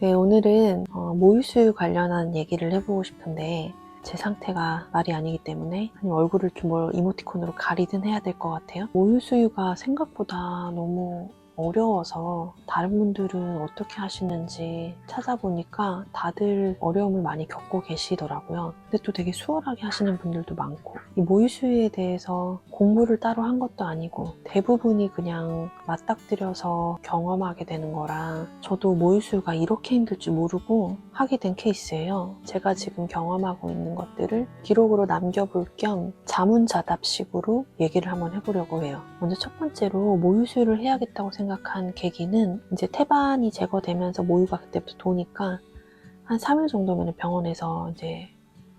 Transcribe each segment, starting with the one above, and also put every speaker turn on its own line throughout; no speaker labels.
네, 오늘은 모유수유 관련한 얘기를 해보고 싶은데 제 상태가 말이 아니기 때문에 아니면 얼굴을 좀 이모티콘으로 가리든 해야 될 것 같아요. 모유수유가 생각보다 너무 어려워서 다른 분들은 어떻게 하시는지 찾아보니까 다들 어려움을 많이 겪고 계시더라고요. 근데 또 되게 수월하게 하시는 분들도 많고, 이 모유수유에 대해서 공부를 따로 한 것도 아니고 대부분이 그냥 맞닥뜨려서 경험하게 되는 거라 저도 모유수유가 이렇게 힘들 줄 모르고 하게 된 케이스예요. 제가 지금 경험하고 있는 것들을 기록으로 남겨볼 겸 자문자답식으로 얘기를 한번 해보려고 해요. 먼저 첫 번째로 모유수유를 해야겠다고 생각한 계기는, 이제 태반이 제거되면서 모유가 그때부터 도니까 한 3일 정도면 병원에서 이제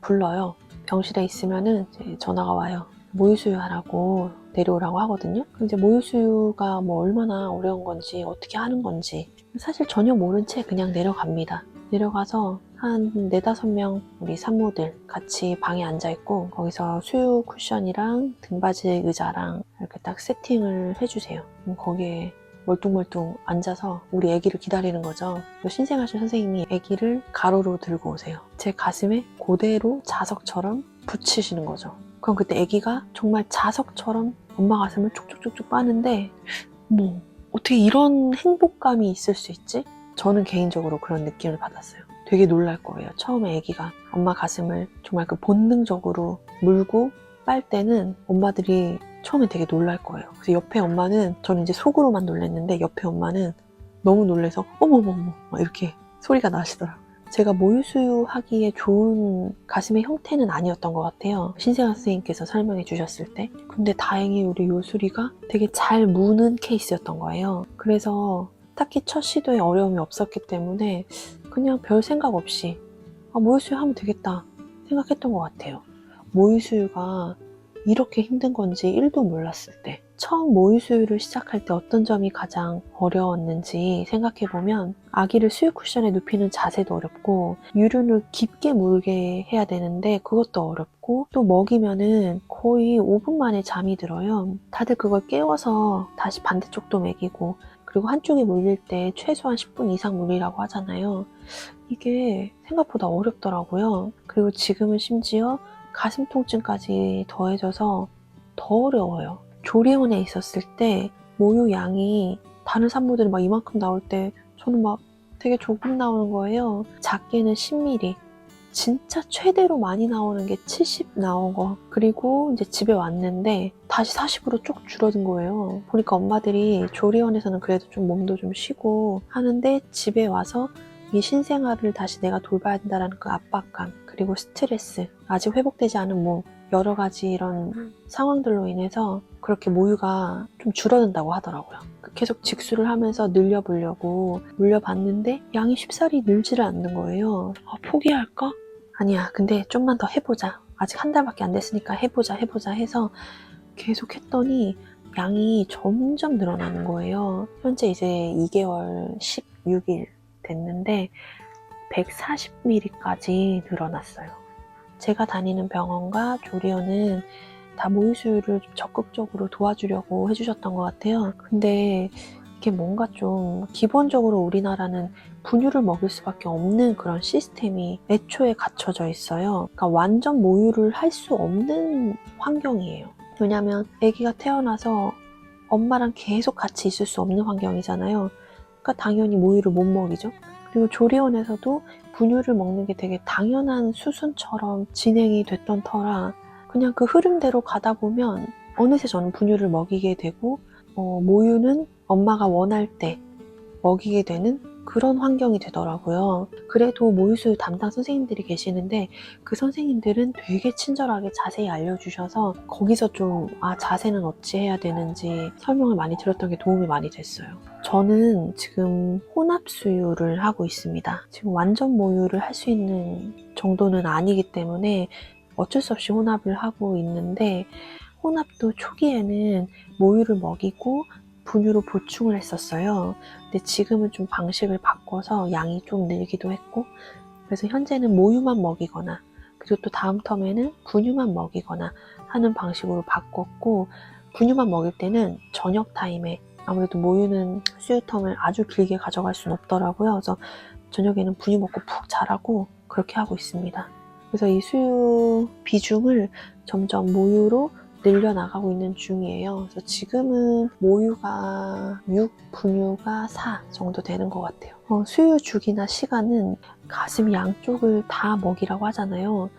불러요. 병실에 있으면은 이제 전화가 와요. 모유수유 하라고 내려오라고 하거든요. 이제 모유수유가 뭐 얼마나 어려운 건지 어떻게 하는 건지 사실 전혀 모른 채 그냥 내려갑니다. 내려가서 한 4-5명 우리 산모들 같이 방에 앉아있고, 거기서 수유 쿠션이랑 등받이 의자랑 이렇게 딱 세팅을 해주세요. 거기에 멀뚱멀뚱 앉아서 우리 아기를 기다리는 거죠. 신생아실 선생님이 아기를 가로로 들고 오세요. 제 가슴에 그대로 자석처럼 붙이시는 거죠. 그럼 그때 아기가 정말 자석처럼 엄마 가슴을 쭉쭉쭉쭉 빠는데, 뭐 어떻게 이런 행복감이 있을 수 있지? 저는 개인적으로 그런 느낌을 받았어요. 되게 놀랄 거예요. 처음에 아기가 엄마 가슴을 정말 그 본능적으로 물고 빨 때는 엄마들이 처음에 되게 놀랄 거예요. 그래서 옆에 엄마는, 저는 이제 속으로만 놀랐는데 옆에 엄마는 너무 놀라서 어머머머 막 이렇게 소리가 나시더라고요. 제가 모유수유 하기에 좋은 가슴의 형태는 아니었던 것 같아요. 신생아 선생님께서 설명해 주셨을 때. 근데 다행히 우리 요술이가 되게 잘 무는 케이스였던 거예요. 그래서 딱히 첫 시도에 어려움이 없었기 때문에 그냥 별 생각 없이 모유수유 하면 되겠다 생각했던 것 같아요. 모유수유가 이렇게 힘든 건지 1도 몰랐을 때, 처음 모유수유를 시작할 때 어떤 점이 가장 어려웠는지 생각해보면, 아기를 수유 쿠션에 눕히는 자세도 어렵고, 유륜을 깊게 물게 해야 되는데 그것도 어렵고, 또 먹이면은 거의 5분 만에 잠이 들어요. 다들 그걸 깨워서 다시 반대쪽도 먹이고, 그리고 한쪽이 물릴 때 최소한 10분 이상 물리라고 하잖아요. 이게 생각보다 어렵더라고요. 그리고 지금은 심지어 가슴 통증까지 더해져서 더 어려워요. 조리원에 있었을 때 모유 양이 다른 산모들이 막 이만큼 나올 때 저는 막 되게 조금 나오는 거예요. 작게는 10ml, 진짜 최대로 많이 나오는 게 70 나온 거. 그리고 이제 집에 왔는데 다시 40으로 쭉 줄어든 거예요. 보니까 엄마들이 조리원에서는 그래도 좀 몸도 좀 쉬고 하는데, 집에 와서 이 신생아를 다시 내가 돌봐야 된다는 그 압박감, 그리고 스트레스, 아직 회복되지 않은 여러 가지 이런 상황들로 인해서 그렇게 모유가 좀 줄어든다고 하더라고요. 계속 직수를 하면서 늘려보려고 물려봤는데 양이 쉽사리 늘지를 않는 거예요. 포기할까? 아니야, 근데 좀만 더 해보자. 아직 한 달밖에 안 됐으니까 해보자 해서 계속 했더니 양이 점점 늘어나는 거예요. 현재 이제 2개월 16일 됐는데 140ml까지 늘어났어요. 제가 다니는 병원과 조리원은 다 모유수유를 좀 적극적으로 도와주려고 해주셨던 것 같아요. 근데 이게 뭔가 좀, 기본적으로 우리나라는 분유를 먹일 수밖에 없는 그런 시스템이 애초에 갖춰져 있어요. 그러니까 완전 모유를 할 수 없는 환경이에요. 왜냐면 아기가 태어나서 엄마랑 계속 같이 있을 수 없는 환경이잖아요. 그러니까 당연히 모유를 못 먹이죠. 그리고 조리원에서도 분유를 먹는 게 되게 당연한 수순처럼 진행이 됐던 터라 그냥 그 흐름대로 가다 보면 어느새 저는 분유를 먹이게 되고, 모유는 엄마가 원할 때 먹이게 되는 그런 환경이 되더라고요. 그래도 모유수유 담당 선생님들이 계시는데 그 선생님들은 되게 친절하게 자세히 알려주셔서 거기서 좀 자세는 어찌 해야 되는지 설명을 많이 들었던 게 도움이 많이 됐어요. 저는 지금 혼합수유를 하고 있습니다. 지금 완전 모유를 할 수 있는 정도는 아니기 때문에 어쩔 수 없이 혼합을 하고 있는데, 혼합도 초기에는 모유를 먹이고 분유로 보충을 했었어요. 근데 지금은 좀 방식을 바꿔서 양이 좀 늘기도 했고, 그래서 현재는 모유만 먹이거나, 그리고 또 다음 텀에는 분유만 먹이거나 하는 방식으로 바꿨고, 분유만 먹일 때는 저녁 타임에, 아무래도 모유는 수유텀을 아주 길게 가져갈 수는 없더라고요. 그래서 저녁에는 분유 먹고 푹 자라고 그렇게 하고 있습니다. 그래서 이 수유 비중을 점점 모유로 늘려나가고 있는 중이에요. 그래서 지금은 모유가 6, 분유가 4 정도 되는 것 같아요. 수유 주기나 시간은 가슴 양쪽을 다 먹이라고 하잖아요.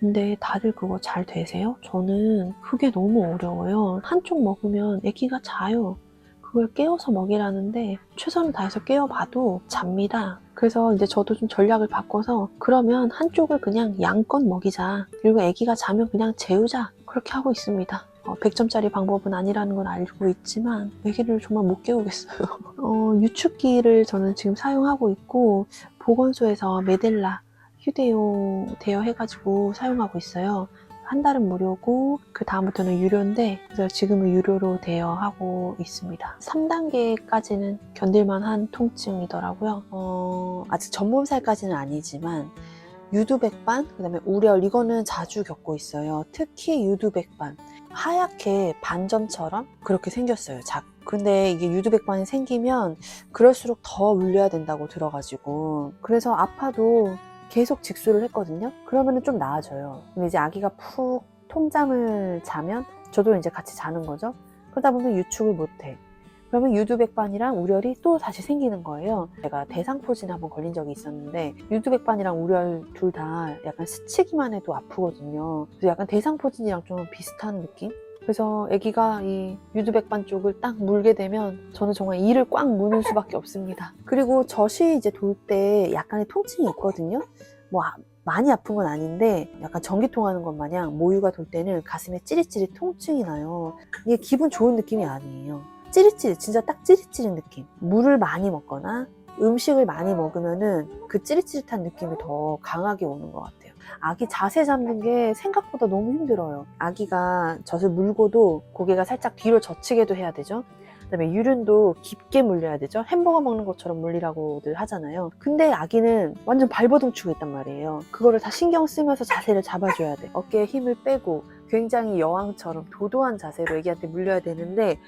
근데 다들 그거 잘 되세요? 저는 그게 너무 어려워요. 한쪽 먹으면 아기가 자요. 그걸 깨워서 먹이라는데 최선을 다해서 깨워봐도 잡니다. 그래서 이제 저도 좀 전략을 바꿔서 그러면 한쪽을 그냥 양껏 먹이자. 그리고 아기가 자면 그냥 재우자. 그렇게 하고 있습니다. 100점짜리 방법은 아니라는 건 알고 있지만 아기를 정말 못 깨우겠어요. 유축기를 저는 지금 사용하고 있고 보건소에서 메델라 휴대용 대여해가지고 사용하고 있어요. 한 달은 무료고 그 다음부터는 유료인데 그래서 지금은 유료로 대여하고 있습니다. 3단계까지는 견딜만한 통증이더라고요.
아직 전몸살까지는 아니지만 유두백반, 그 다음에 우렬, 이거는 자주 겪고 있어요. 특히 유두백반. 하얗게 반점처럼 그렇게 생겼어요. 근데 이게 유두백반이 생기면 그럴수록 더 물려야 된다고 들어가지고 그래서 아파도 계속 직수를 했거든요. 그러면 좀 나아져요. 근데 이제 아기가 푹 통잠을 자면 저도 이제 같이 자는 거죠. 그러다 보면 유축을 못해. 그러면 유두백반이랑 우렬이 또 다시 생기는 거예요. 제가 대상포진 한번 걸린 적이 있었는데 유두백반이랑 우렬 둘 다 약간 스치기만 해도 아프거든요. 그래서 약간 대상포진이랑 좀 비슷한 느낌? 그래서 아기가 이 유두백반 쪽을 딱 물게 되면 저는 정말 이를 꽉 무는 수밖에 없습니다. 그리고 젖이 이제 돌 때 약간의 통증이 있거든요. 많이 아픈 건 아닌데 약간 전기 통하는 것 마냥 모유가 돌 때는 가슴에 찌릿찌릿 통증이 나요. 이게 기분 좋은 느낌이 아니에요. 찌릿찌릿, 진짜 딱 찌릿찌릿 느낌. 물을 많이 먹거나 음식을 많이 먹으면은 그 찌릿찌릿한 느낌이 더 강하게 오는 것 같아요. 아기 자세 잡는 게 생각보다 너무 힘들어요. 아기가 젖을 물고도 고개가 살짝 뒤로 젖히게도 해야 되죠. 그다음에 유륜도 깊게 물려야 되죠. 햄버거 먹는 것처럼 물리라고들 하잖아요. 근데 아기는 완전 발버둥치고 있단 말이에요. 그거를 다 신경 쓰면서 자세를 잡아줘야 돼. 어깨에 힘을 빼고 굉장히 여왕처럼 도도한 자세로 애기한테 물려야 되는데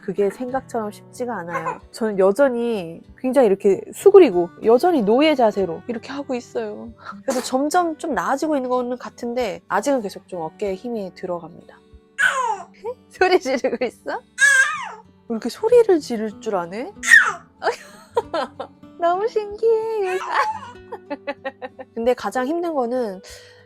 그게 생각처럼 쉽지가 않아요. 저는 여전히 굉장히 이렇게 수그리고 여전히 노예 자세로 이렇게 하고 있어요. 그래서 점점 좀 나아지고 있는 거는 같은데 아직은 계속 좀 어깨에 힘이 들어갑니다. 소리 지르고 있어? 왜 이렇게 소리를 지를 줄 아네? 너무 신기해. 근데 가장 힘든 거는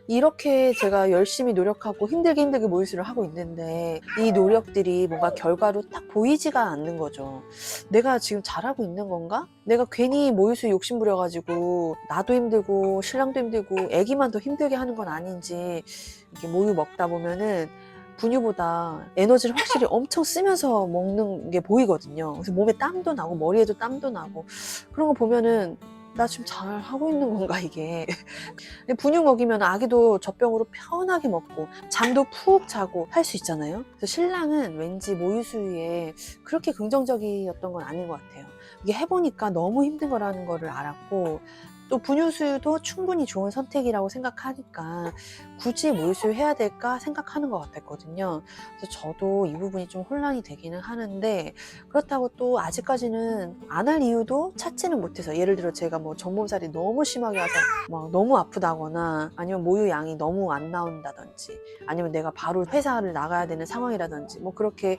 이렇게 제가 열심히 노력하고 힘들게 모유수를 하고 있는데 이 노력들이 뭔가 결과로 딱 보이지가 않는 거죠. 내가 지금 잘하고 있는 건가? 내가 괜히 모유수 욕심 부려가지고 나도 힘들고 신랑도 힘들고 애기만 더 힘들게 하는 건 아닌지 이렇게 모유 먹다 보면은 분유보다 에너지를 확실히 엄청 쓰면서 먹는 게 보이거든요. 그래서 몸에 땀도 나고 머리에도 땀도 나고 그런 거 보면은 나 지금 잘 하고 있는 건가 이게. 분유 먹이면 아기도 젖병으로 편하게 먹고 잠도 푹 자고 할 수 있잖아요. 그래서 신랑은 왠지 모유수유에 그렇게 긍정적이었던 건 아닌 것 같아요. 이게 해보니까 너무 힘든 거라는 거를 알았고 또 분유수유도 충분히 좋은 선택이라고 생각하니까 굳이 모유수유 해야 될까 생각하는 것 같았거든요. 그래서 저도 이 부분이 좀 혼란이 되기는 하는데 그렇다고 또 아직까지는 안 할 이유도 찾지는 못해서 예를 들어 제가 뭐 전몸살이 너무 심하게 와서 막 너무 아프다거나 아니면 모유 양이 너무 안 나온다든지 아니면 내가 바로 회사를 나가야 되는 상황이라든지 뭐 그렇게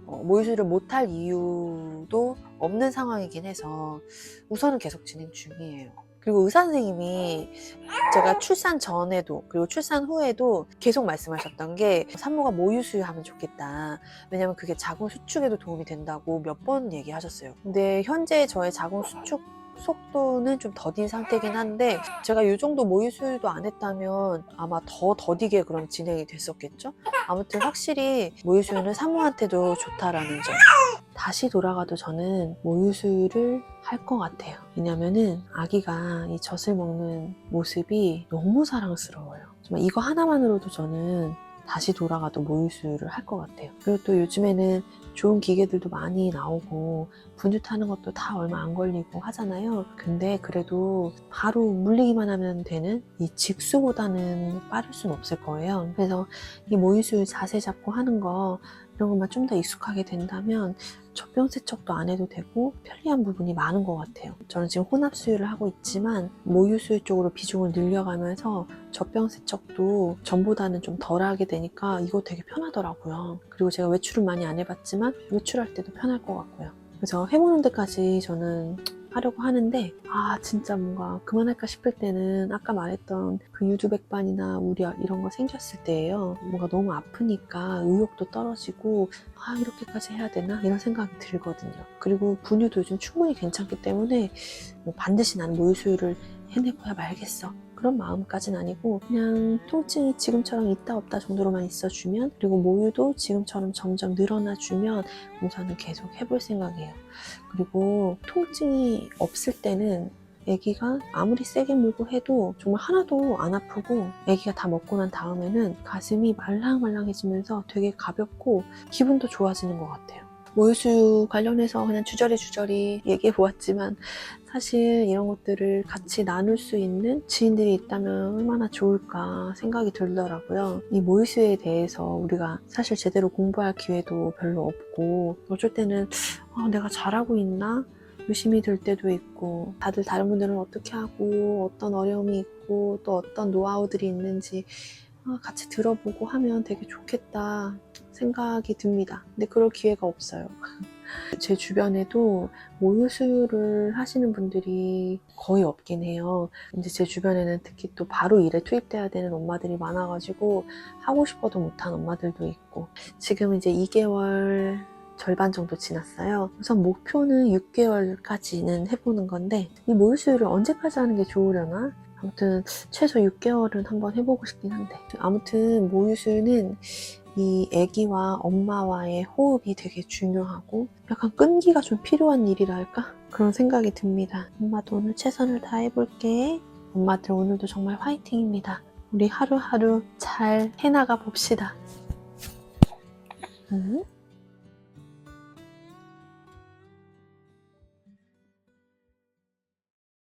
모유수유를 못할 이유도 없는 상황이긴 해서 우선은 계속 진행 중이에요. 그리고 의사 선생님이 제가 출산 전에도 그리고 출산 후에도 계속 말씀하셨던 게 산모가 모유수유하면 좋겠다. 왜냐면 그게 자궁 수축에도 도움이 된다고 몇 번 얘기하셨어요. 근데 현재 저의 자궁 수축 속도는 좀 더딘 상태긴 한데 제가 이 정도 모유수유도 안 했다면 아마 더 더디게 그럼 진행이 됐었겠죠? 아무튼 확실히 모유수유는 산모한테도 좋다라는 점. 다시 돌아가도 저는 모유수유를 할 것 같아요. 왜냐면은 아기가 이 젖을 먹는 모습이 너무 사랑스러워요. 정말 이거 하나만으로도 저는 다시 돌아가도 모유수유를 할 것 같아요. 그리고 또 요즘에는 좋은 기계들도 많이 나오고 분유 타는 것도 다 얼마 안 걸리고 하잖아요. 근데 그래도 바로 물리기만 하면 되는 이 직수보다는 빠를 수는 없을 거예요. 그래서 이 모유수유 자세 잡고 하는 거
이런 것만 좀 더 익숙하게 된다면 젖병 세척도 안 해도 되고 편리한 부분이 많은 것 같아요. 저는 지금 혼합 수유를 하고 있지만 모유 수유 쪽으로 비중을 늘려가면서 젖병 세척도 전보다는 좀 덜하게 되니까 이거 되게 편하더라고요. 그리고 제가 외출은 많이 안 해봤지만 외출할 때도 편할 것 같고요. 그래서 해보는 데까지 저는 하려고 하는데 진짜 뭔가 그만할까 싶을 때는 아까 말했던 그 유두백반이나 우려 이런 거 생겼을 때예요. 뭔가 너무 아프니까 의욕도 떨어지고 이렇게까지 해야 되나? 이런 생각이 들거든요. 그리고 분유도 요즘 충분히 괜찮기 때문에 뭐 반드시 나는 모유 수유를 해내고야 말겠어. 그런 마음까지는 아니고 그냥 통증이 지금처럼 있다 없다 정도로만 있어주면, 그리고 모유도 지금처럼 점점 늘어나주면 우선은 계속 해볼 생각이에요. 그리고 통증이 없을 때는 아기가 아무리 세게 물고 해도 정말 하나도 안 아프고 아기가 다 먹고 난 다음에는 가슴이 말랑말랑해지면서 되게 가볍고 기분도 좋아지는 것 같아요. 모유수유 관련해서 그냥 주저리 얘기해 보았지만 사실 이런 것들을 같이 나눌 수 있는 지인들이 있다면 얼마나 좋을까 생각이 들더라고요. 이 모유수유에 대해서 우리가 사실 제대로 공부할 기회도 별로 없고 어쩔 때는 내가 잘하고 있나? 의심이 들 때도 있고, 다들 다른 분들은 어떻게 하고 어떤 어려움이 있고 또 어떤 노하우들이 있는지 같이 들어보고 하면 되게 좋겠다 생각이 듭니다. 근데 그럴 기회가 없어요. 제 주변에도 모유 수유를 하시는 분들이 거의 없긴 해요. 이제 제 주변에는 특히 또 바로 일에 투입돼야 되는 엄마들이 많아가지고 하고 싶어도 못한 엄마들도 있고, 지금 이제 2개월 절반 정도 지났어요. 우선 목표는 6개월까지는 해보는 건데 이 모유 수유를 언제까지 하는 게 좋으려나? 아무튼 최소 6개월은 한번 해보고 싶긴 한데, 아무튼 모유 수유는 이 아기와 엄마와의 호흡이 되게 중요하고 약간 끈기가 좀 필요한 일이랄까? 그런 생각이 듭니다. 엄마도 오늘 최선을 다해볼게. 엄마들 오늘도 정말 화이팅입니다. 우리 하루하루 잘 해나가 봅시다.